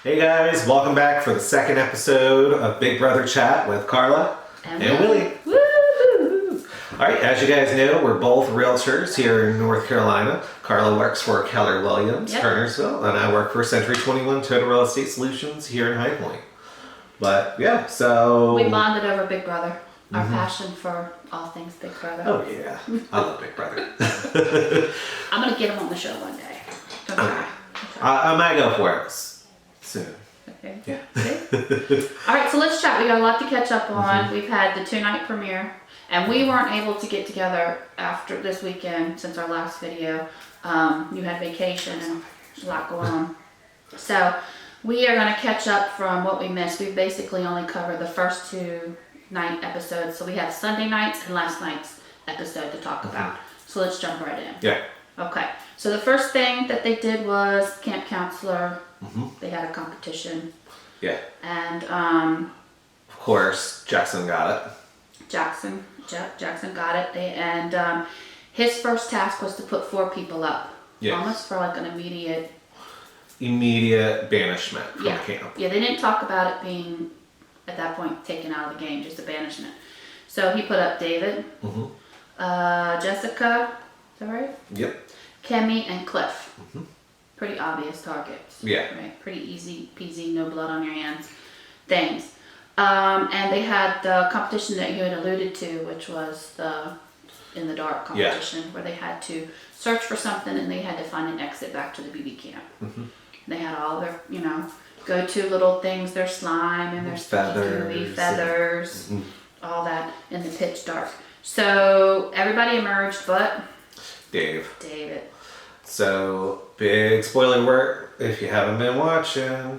Hey guys, welcome back for the second episode of Big Brother Chat with Carla and Willie. Woo! Alright, as you guys know, we're both realtors here in North Carolina. Carla works for Keller Williams, Turnersville, and I work for Century 21 Total Real Estate Solutions here in High Point. But yeah, so... We bonded over Big Brother, our passion for all things Big Brother. Oh yeah, I love Big Brother. I'm going to get him on the show one day. Don't cry. I might go for it soon. Okay. Yeah. All right, so let's chat. We got a lot to catch up on. We've had the 2-night premiere, and we weren't able to get together after this weekend since our last video. You had vacation and there's a lot going on. So we are going to catch up from what we missed. We basically only covered the first 2-night episodes. So we have Sunday nights and last night's episode to talk about. So let's jump right in. Yeah. Okay. So the first thing that they did was camp counselor. They had a competition. Yeah. And of course, Jackson got it. Jackson got it. And his first task was to put 4 people up. Yes. Almost for like an immediate banishment from camp. Yeah, they didn't talk about it being at that point taken out of the game, just a banishment. So he put up David, Jessica, is that right? Yep. Kemi and Cliff. Pretty obvious targets. Yeah. Right. Pretty easy peasy, no blood on your hands things. And they had the competition that you had alluded to, which was the in the dark competition, where they had to search for something and they had to find an exit back to the BB camp. They had all their, go-to little things, their slime and their feathers, all that in the pitch dark. So everybody emerged but David. So, big spoiler work, if you haven't been watching,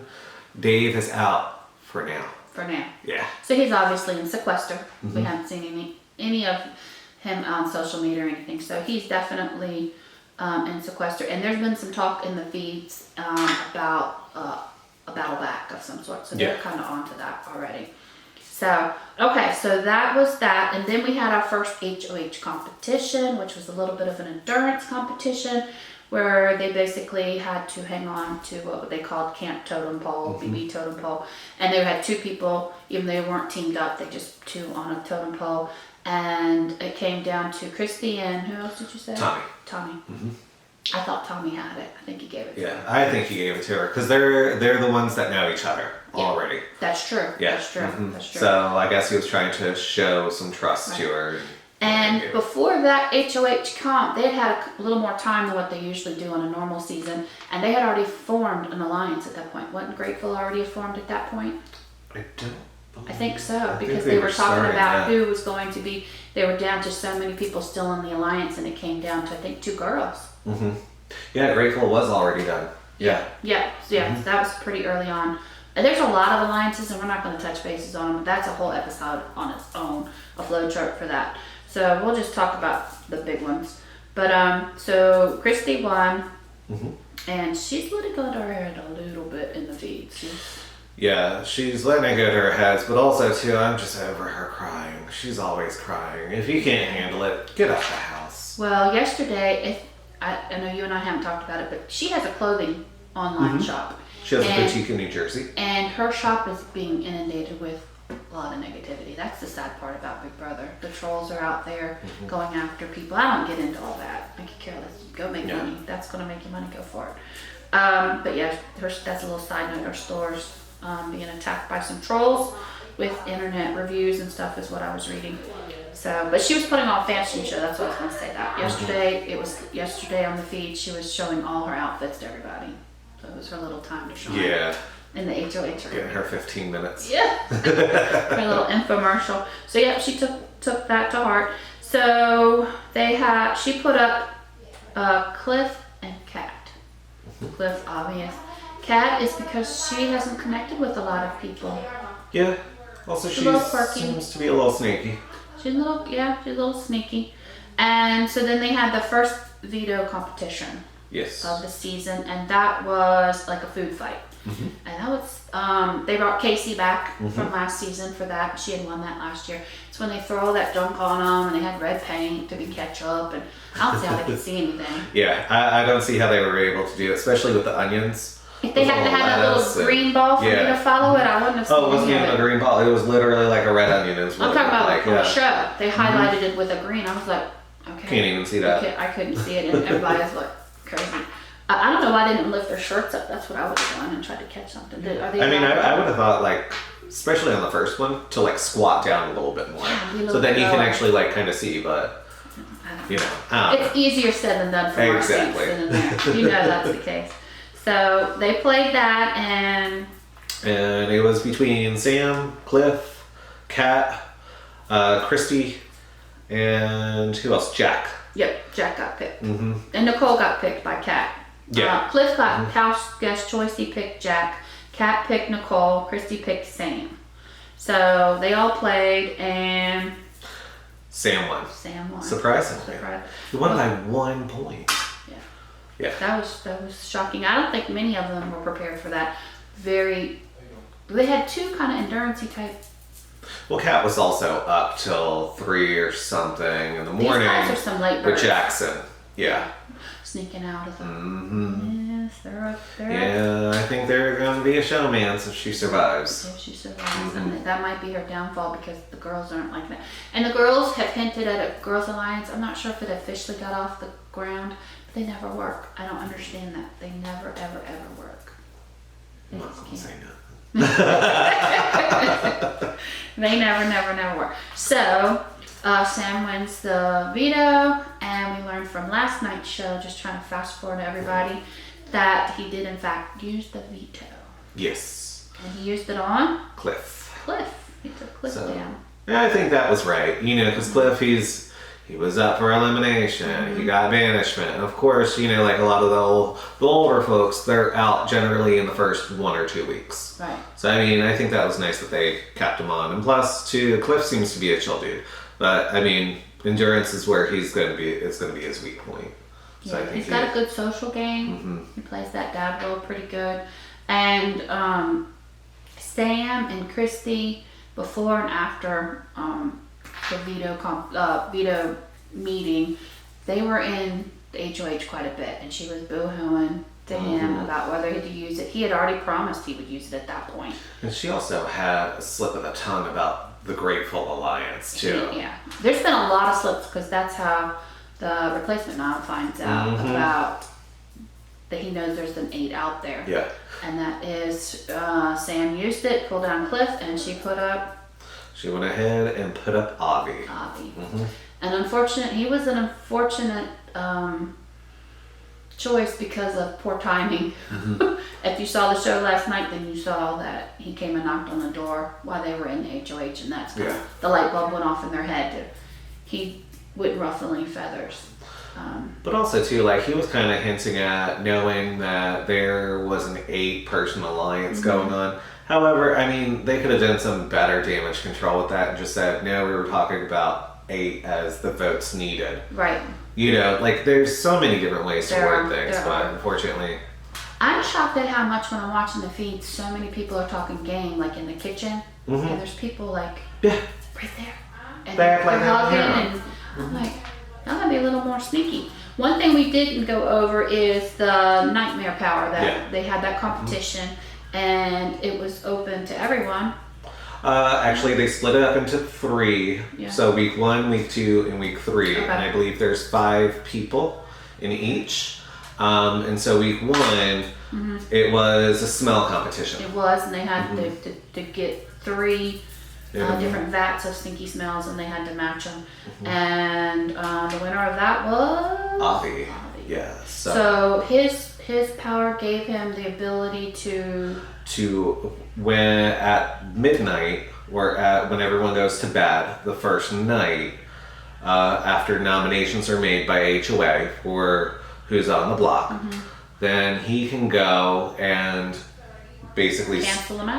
Dave is out for now. Yeah. So he's obviously in sequester. We haven't seen any of him on social media or anything. So he's definitely in sequester. And there's been some talk in the feeds about a battle back of some sort. So they're kind of onto that already. So, okay, so that was that. And then we had our first HOH competition, which was a little bit of an endurance competition, where they basically had to hang on to what they called camp totem pole, BB totem pole. And they had 2 people, even though they weren't teamed up, they just 2 on a totem pole. And it came down to Christy and who else did you say? Tommy. I thought Tommy had it. I think he gave it to her. Yeah, I think he gave it to her because they're the ones that know each other already. That's true. Yeah. That's true. That's true. So I guess he was trying to show some trust to her. And before that HOH comp, they had a little more time than what they usually do on a normal season. And they had already formed an alliance at that point. Wasn't Grateful already formed at that point? I think so, because they were talking about who was going to be, they were down to so many people still in the alliance, and it came down to, I think, 2 girls. Yeah, Grateful was already done. Yeah. That was pretty early on. And there's a lot of alliances, and we're not going to touch bases on them, but that's a whole episode on its own, a flow chart for that. So we'll just talk about the big ones. But so Christy won, and she's let it go to her head a little bit in the feeds. Yeah, she's letting it go to her head, but also too, I'm just over her crying. She's always crying. If you can't handle it, get out the house. Well, yesterday, I know you and I haven't talked about it, but she has a clothing online shop. She has a boutique in New Jersey. And her shop is being inundated with a lot of negativity. That's the sad part about Big Brother. The trolls are out there going after people. I don't get into all that. I could care less. Go make money. That's going to make you money. Go for it. But yeah, that's a little side note. Her store's being attacked by some trolls with internet reviews and stuff is what I was reading. So, but she was putting on a fashion show. That's what I was going to say that. Yesterday on the feed, she was showing all her outfits to everybody. So it was her little time to shine. Yeah. In the HOH. Getting her 15 minutes. Yeah. Her little infomercial. So yeah, she took that to heart. So she put up Cliff and Kat. Cliff, obvious. Kat is because she hasn't connected with a lot of people. Yeah. Also, she seems to be a little sneaky. She's a little sneaky. And so then they had the first veto competition of the season, and that was like a food fight. And that was, they brought Casey back from last season for that. She had won that last year. It's when they throw all that junk on them, and they had red paint to be ketchup, and I don't see how they could see anything. Yeah, I don't see how they were able to do it, especially with the onions. If they had to have that little green ball for me to follow it, I wouldn't have seen Oh, it wasn't any of even a green ball. It was literally like a red onion. I'm talking about like on the show. They highlighted it with a green. I was like, okay. Can't even see that. I couldn't see it, and everybody was like crazy. I don't know why they didn't lift their shirts up. That's what I would have done and tried to catch something. Are they I would have thought like, especially on the first one, to like squat down a little bit more, so then you can actually like kind of see. But you know, it's easier said than done for our seats than in there. You know that's the case. So they played that, and it was between Sam, Cliff, Kat, Christy, and who else? Jack. Yep, Jack got picked, and Nicole got picked by Kat. Yeah. Cliff got house guest choice. He picked Jack. Kat picked Nicole. Christy picked Sam. So they all played, and Sam won. Surprisingly. He won by 1 point. Yeah. That was shocking. I don't think many of them were prepared for that. They had two kind of endurance-y type. Well, Kat was also up till 3 or something in the morning. These guys are some late birds. With Jackson. Yeah. Sneaking out of them. Yes, they're up. Yeah, I think they're going to be a showman if she survives. If she survives, and that might be her downfall because the girls aren't like that. And the girls have hinted at a girls' alliance. I'm not sure if it officially got off the ground, but they never work. I don't understand that. They never, ever, ever work. They just can't. Say no. They never work. So Sam wins the veto, and we learned from last night's show, just trying to fast forward to everybody, that he did in fact use the veto. Yes. And he used it on Cliff. He took Cliff down. Yeah, I think that was right. You know, because Cliff, he was up for elimination. He got banishment. And of course, you know, like a lot of the older folks, they're out generally in the first 1 or 2 weeks. Right. So I mean, I think that was nice that they kept him on. And plus, too, Cliff seems to be a chill dude. But I mean, endurance is where it's going to be his weak point. So Yeah, I think he's got a good social game. He plays that dad role pretty good. And Sam and Christy, before and after the veto meeting, they were in the HOH quite a bit, and she was boo-hooing to him about whether he'd use it. He had already promised he would use it at that point. And she also had a slip of the tongue about the Grateful Alliance too. Yeah, there's been a lot of slips because that's how the replacement now finds out about that he knows there's an 8 out there. Yeah. And that is Sam used it, pulled down Cliff, and she went ahead and put up Avi. And he was an unfortunate choice because of poor timing. If you saw the show last night, then you saw that he came and knocked on the door while they were in the HOH, and that's when the light bulb went off in their head. He wouldn't ruffle any feathers. But also too, like he was kind of hinting at knowing that there was an 8-person alliance going on. However, I mean, they could have done some better damage control with that and just said, no, we were talking about 8 as the votes needed. Right. You know, like there's so many different ways to word things, but unfortunately. I'm shocked at how much when I'm watching the feed, so many people are talking game, like in the kitchen, and there's people like right there, and they're hugging, and I'm like, y'all gotta be a little more sneaky. One thing we didn't go over is the nightmare power that they had that competition, and it was open to everyone. Actually, they split it up into 3. Yeah. So week 1, week 2, and week 3. Okay. And I believe there's 5 people in each. And so week 1, it was a smell competition. It was, and they had to get 3 different vats of stinky smells, and they had to match them. And the winner of that was Avi. Yeah. So his power gave him the ability to when at midnight or when everyone goes to bed the first night after nominations are made by HOA for who's on the block, then he can go and basically cancel them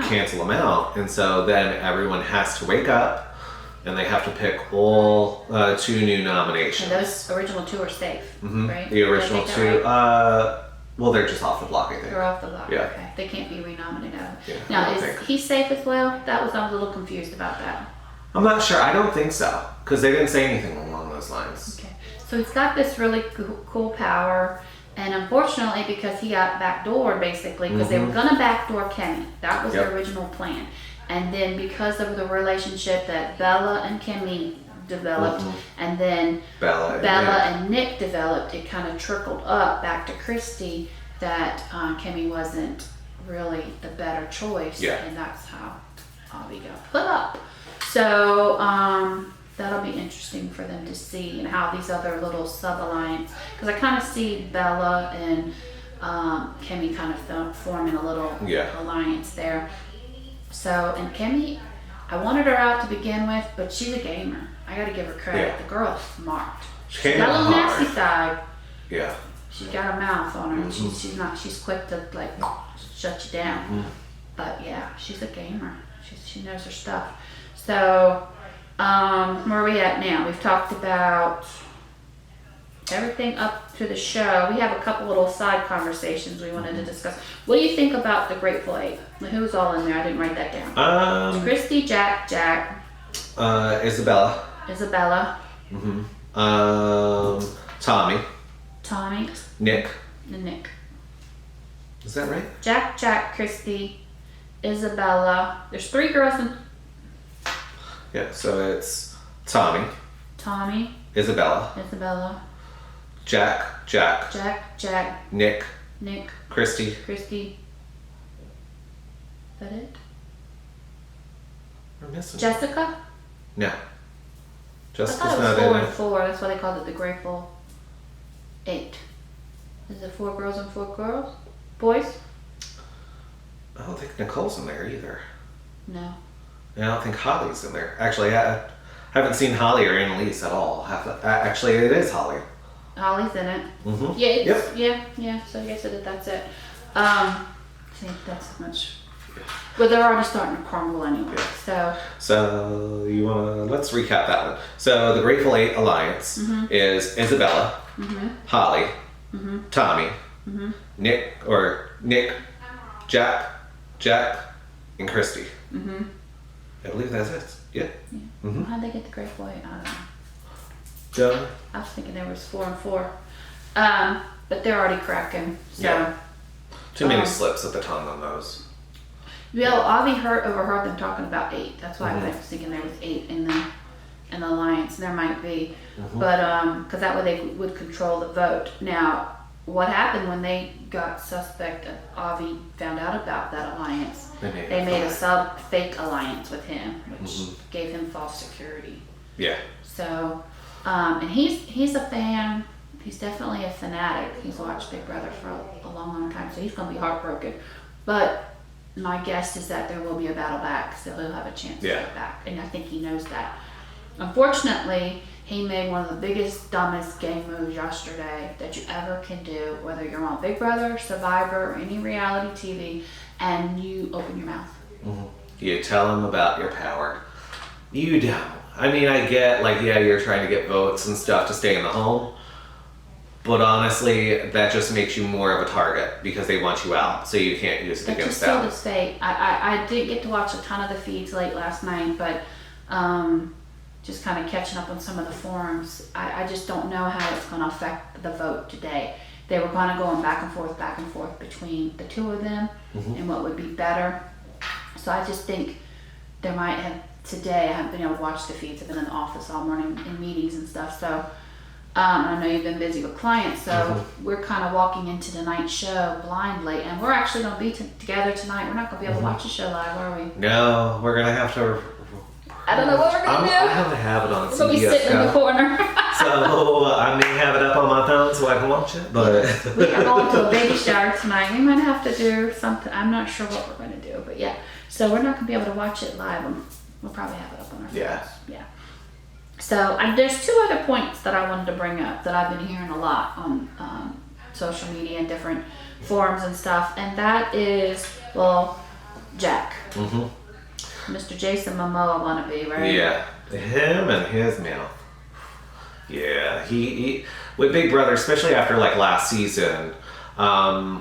out. And so then everyone has to wake up and they have to pick all 2 new nominations. And those original 2 are safe, right? The original 2, right? Well, they're just off the block, I think. They're off the block, yeah. Okay. They can't be renominated. Yeah, now, is he safe as well? I was a little confused about that. I'm not sure. I don't think so, because they didn't say anything along those lines. Okay. So he's got this really cool power, And unfortunately, because he got backdoored basically, because they were gonna backdoor Kimmy. That was the original plan. And then because of the relationship that Bella and Kimmy developed, and then Bella and Nick developed, it kind of trickled up back to Christy that Kimmy wasn't really the better choice. Yeah. And that's how Avi got put up. So that'll be interesting for them to see, and how these other little sub-alliance, because I kind of see Bella and Kimmy kind of forming a little alliance there. So, and Kimmy, I wanted her out to begin with, but she's a gamer. I got to give her credit. The girl's smart. She's got a little nasty side. Yeah. She's got a mouth on her. She's quick to like shut you down. But yeah, she's a gamer. She knows her stuff. So, where are we at now? We've talked about everything up to the show. We have a couple little side conversations we wanted to discuss. What do you think about the Grateful Eight? Who's all in there? I didn't write that down. Christy, Jack, Isabella. Tommy. Nick. And Nick. Is that right? Jack, Christy, Isabella. There's 3 girls in. Yeah, so it's Tommy, Isabella, Jack, Nick, Christy. Is that it? We're missing. Jessica? No. I Jessica's thought it not was 4 in and 4. That's why they called it the Grateful 8. Is it 4 girls and 4 girls? Boys? I don't think Nicole's in there either. No. I don't think Holly's in there. Actually, I haven't seen Holly or Annalise at all. Actually, it is Holly. Holly's in it. Yeah. So I guess that's it. I think that's much. But they're already starting to crumble anyway. So you wanna let's recap that one. So the Grateful Eight Alliance is Isabella, Holly, Tommy, Nick, Jack, and Christy. I believe that's it. Yeah. How'd they get the Grateful Eight? I don't know. Done. I was thinking there was 4 and 4. But they're already cracking. So too many slips of the tongue on those. Well, Avi overheard them talking about 8. That's why I was thinking there was 8 in the alliance. There might be, but because that way they would control the vote. Now, what happened when they got suspect of Avi found out about that alliance? They made a fake alliance with him, which gave him false security. Yeah. So, and he's a fan. He's definitely a fanatic. He's watched Big Brother for a long time, so he's going to be heartbroken. But my guess is that there will be a battle back, so he'll have a chance to get back. And I think he knows that. Unfortunately, he made one of the biggest, dumbest game moves yesterday that you ever can do, whether you're on Big Brother, Survivor, or any reality TV, and you open your mouth. You tell him about your power. You don't. I mean, I get, you're trying to get votes and stuff to stay in the home, but honestly, that just makes you more of a target because they want you out, so you can't use it against them. Just still to say, I didn't get to watch a ton of the feeds late last night, but just kind of catching up on some of the forums. I just don't know how it's going to affect the vote today. They were kind of going back and forth between the two of them and what would be better. So I just think there might have, today I haven't been able to watch the feeds. I've been in the office all morning in meetings and stuff. So I know you've been busy with clients. So we're kind of walking into tonight's show blindly. And we're actually going to be together tonight. We're not going to be able to watch the show live, are we? No, we're going to have to... I don't know what we're going to do. I have to have it on CBS. We'll be sitting in the corner. So I may have it up on my phone so I can watch it. But we are going to a baby shower tonight. We might have to do something. I'm not sure what we're going to do, but yeah. So we're not going to be able to watch it live. We'll probably have it up on our phones. Yeah. So there's 2 other points that I wanted to bring up that I've been hearing a lot on social media and different forums and stuff, and that is, Jack. Mr. Jason Momoa wannabe, right? Yeah, him and his mouth. Yeah, he with Big Brother, especially after last season,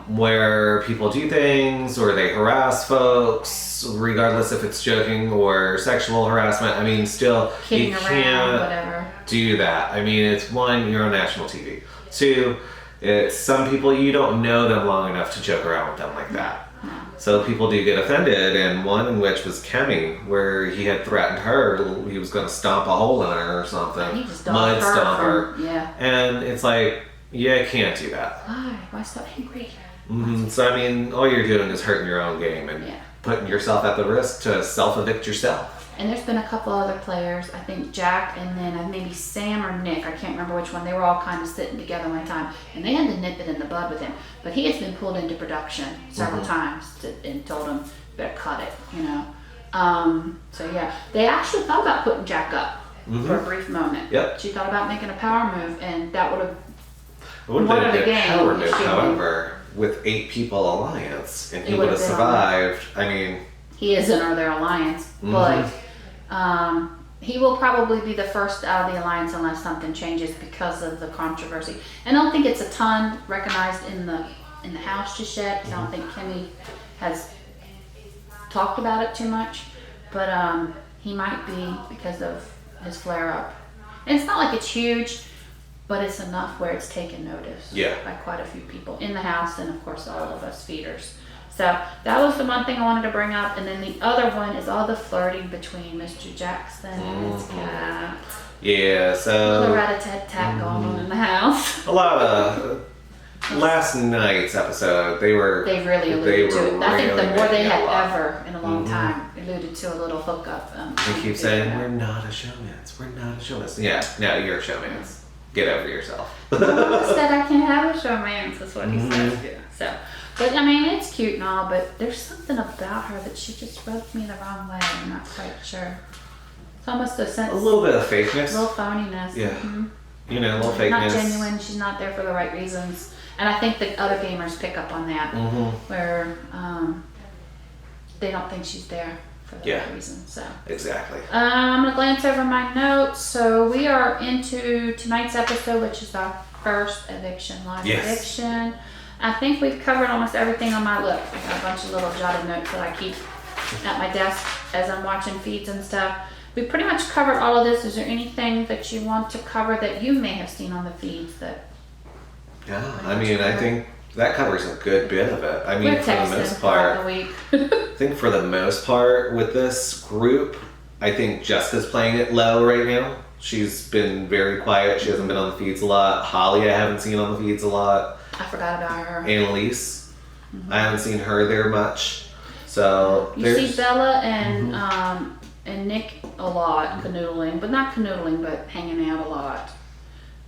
where people do things or they harass folks, regardless if it's joking or sexual harassment. I mean, still, kidding you around, can't whatever. do that. I mean, it's 1, you're on national TV. 2, It's some people, you don't know them long enough to joke around with them like that. No. So people do get offended, and one in which was Kemi, where he had threatened her, he was going to stomp a hole in her or something. He just Mud stomp her. Yeah. And it's like, yeah, can't do that. Why? Why so angry? So, I mean, all you're doing is hurting your own game and putting yourself at the risk to self-evict yourself. And there's been a couple other players, I think Jack and then maybe Sam or Nick, I can't remember which one. They were all kind of sitting together one time, and they had to nip it in the bud with him. But he has been pulled into production several times and told him, better cut it, you know. So yeah, they actually thought about putting Jack up for a brief moment. Yep. She thought about making a power move, and that would have been a good power move, however, with 8 people alliance, and he would have survived. I mean, he is under their alliance, but he will probably be the first out of the alliance unless something changes because of the controversy. And I don't think it's a ton recognized in the house just yet. I don't think Kemi has talked about it too much, but he might be because of his flare up. And it's not like it's huge, but it's enough where it's taken notice by quite a few people in the house, and of course all of us feeders. So that was the one thing I wanted to bring up. And then the other one is all the flirting between Mr. Jackson and his cat. Yeah, so... The rat-a-tat-tat going on in the house. A lot of... last night's episode, they really alluded to it. I think the more they had ever in a long time alluded to a little hookup. They keep saying, we're not a showmance. We're not a showmance. Yeah, now you're a showmance. Get over yourself. Said I can't have a showmance, is what he says. Yeah. So, but I mean, it's cute and all, but there's something about her that she just rubs me the wrong way. I'm not quite sure. It's almost a sense. A little bit of fakeness. A little phoniness. Yeah. You know, a little fakeness. Not genuine. She's not there for the right reasons. And I think the other gamers pick up on that, where they don't think she's there for the right reason. So exactly. I'm gonna glance over my notes. So we are into tonight's episode, which is our first eviction, live eviction. I think we've covered almost everything on my list. I got a bunch of little jotted notes that I keep at my desk as I'm watching feeds and stuff. We pretty much covered all of this. Is there anything that you want to cover that you may have seen on the feeds that? Yeah, I mean, I think that covers a good bit of it. I mean, for the most part, I think for the most part with this group, I think Jessica's playing it low right now. She's been very quiet. She hasn't been on the feeds a lot. Holly, I haven't seen on the feeds a lot. I forgot about her. Annalise, I haven't seen her there much. So you see Bella and Nick a lot canoodling, but not canoodling, but hanging out a lot.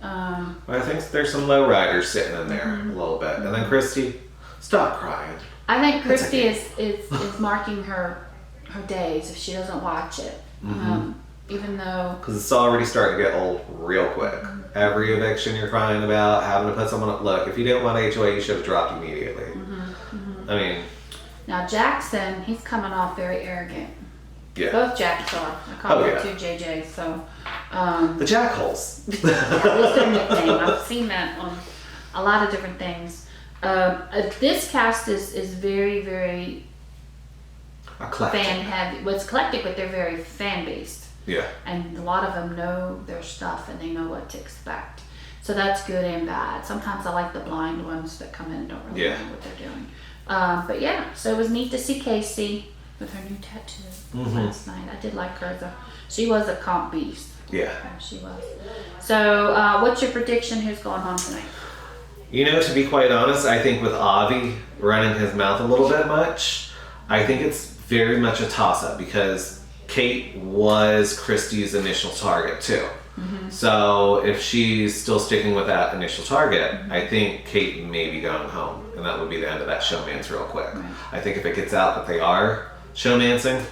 Well, I think there's some lowriders sitting in there a little bit, and then Christy, stop crying. I think Christy is marking her days if she doesn't watch it, even though because it's already starting to get old real quick. Every eviction you're crying about having to put someone up. Look, if you didn't want HOH, you should have dropped immediately. I mean, now Jackson, he's coming off very arrogant. Yeah. Both Jacks are. I call them 2 JJs. So. The jackholes. That's their nickname. I've seen that on a lot of different things. This cast is very, very eclectic. fan heavy. Well, it's eclectic, but they're very fan based. Yeah. And a lot of them know their stuff and they know what to expect. So that's good and bad. Sometimes I like the blind ones that come in and don't really know what they're doing. But yeah, so it was neat to see Casey with her new tattoo last night. I did like her though. She was a comp beast. Yeah. She was. So what's your prediction? Who's going home tonight? You know, to be quite honest, I think with Avi running his mouth a little bit much, I think it's very much a toss-up because Kate was Christy's initial target too. So if she's still sticking with that initial target, I think Kate may be going home, and that would be the end of that showmance real quick. I think if it gets out that they are showmancing,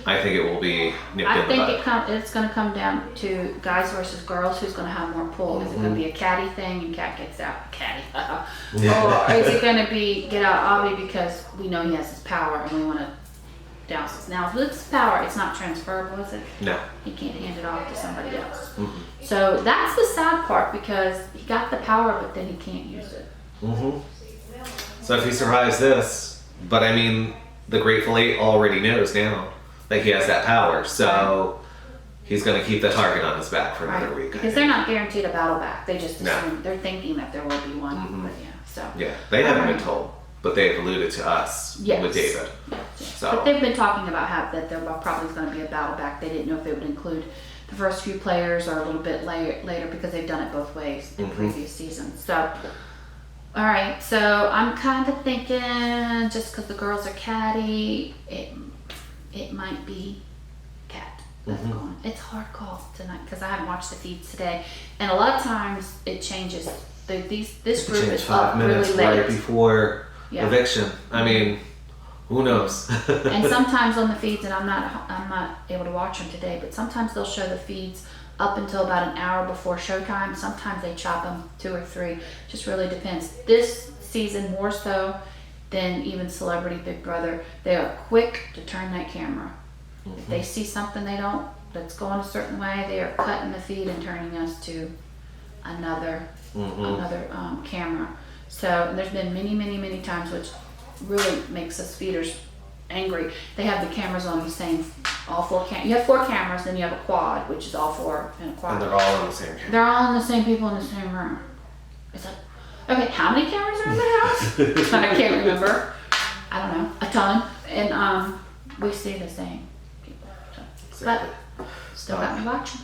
I think it will be nipped in the bud. I think it's going to come down to guys versus girls. Who's going to have more pull? Is it going to be a catty thing and Cat gets out? Catty. Or is it going to be get out Avi because we know he has his power and we want to douse his. Now, if it's power, it's not transferable, is it? No. He can't hand it off to somebody else. So that's the sad part because he got the power, but then he can't use it. So if he survives this, but I mean, the Grateful Eight already knows now that he has that power. So he's going to keep the target on his back for another Right. week. Because they're not guaranteed a battle back. They just No. assume, they're thinking that there will be one. But yeah, so. Yeah, they haven't been Alright. told, but they've alluded to us Yes. with David. Yes. So. But they've been talking about how that there probably is going to be a battle back. They didn't know if it would include the first few players or a little bit later because they've done it both ways in previous seasons. So, all right. So I'm kind of thinking just because the girls are catty, it might be cat that's going. It's a hard call tonight because I haven't watched the feeds today, and a lot of times it changes. This group Change is 5 up minutes really late. right before Yeah. eviction. I mean, who knows? And sometimes on the feeds, and I'm not able to watch them today, but sometimes they'll show the feeds up until about an hour before showtime. Sometimes they chop them 2 or 3. Just really depends. This season more so than even Celebrity Big Brother, they are quick to turn that camera. If they see something that's going a certain way, they are cutting the feed and turning us to another camera. So and there's been many times which really makes us feeders angry. They have the cameras on the same, all 4 you have 4 cameras, then you have a quad, which is all 4 in a quad. And they're all on the same camera. They're all the same people in the same room. It's like, okay, how many cameras are in the house? I can't remember. I don't know, a ton. And we see the same people. So. Exactly. But still got me watching.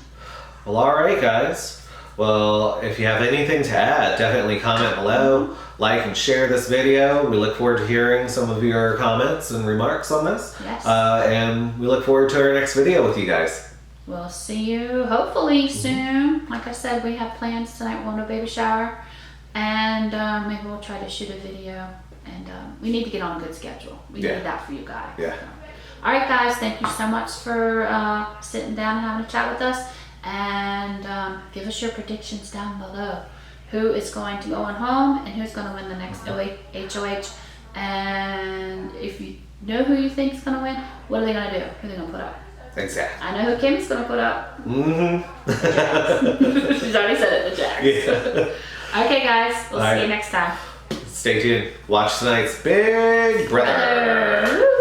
Well, all right, guys. Well, if you have anything to add, definitely comment below, like and share this video. We look forward to hearing some of your comments and remarks on this. Yes. And we look forward to our next video with you guys. We'll see you hopefully soon. Like I said, we have plans tonight. We'll do a baby shower. And maybe we'll try to shoot a video. And we need to get on a good schedule. We need that for you guys. Yeah. So. All right, guys. Thank you so much for sitting down and having a chat with us. And give us your predictions down below. Who is going to go on home and who's going to win the next HOH. And if you know who you think is going to win, what are they going to do? Who are they going to put up? Exactly. I know who Kimmy's going to put up. Mm-hmm. The Jacks. She's already said it, the Jacks. Yeah. Okay, guys. We'll see right. you next time. Stay tuned. Watch tonight's Big Brother. Woo!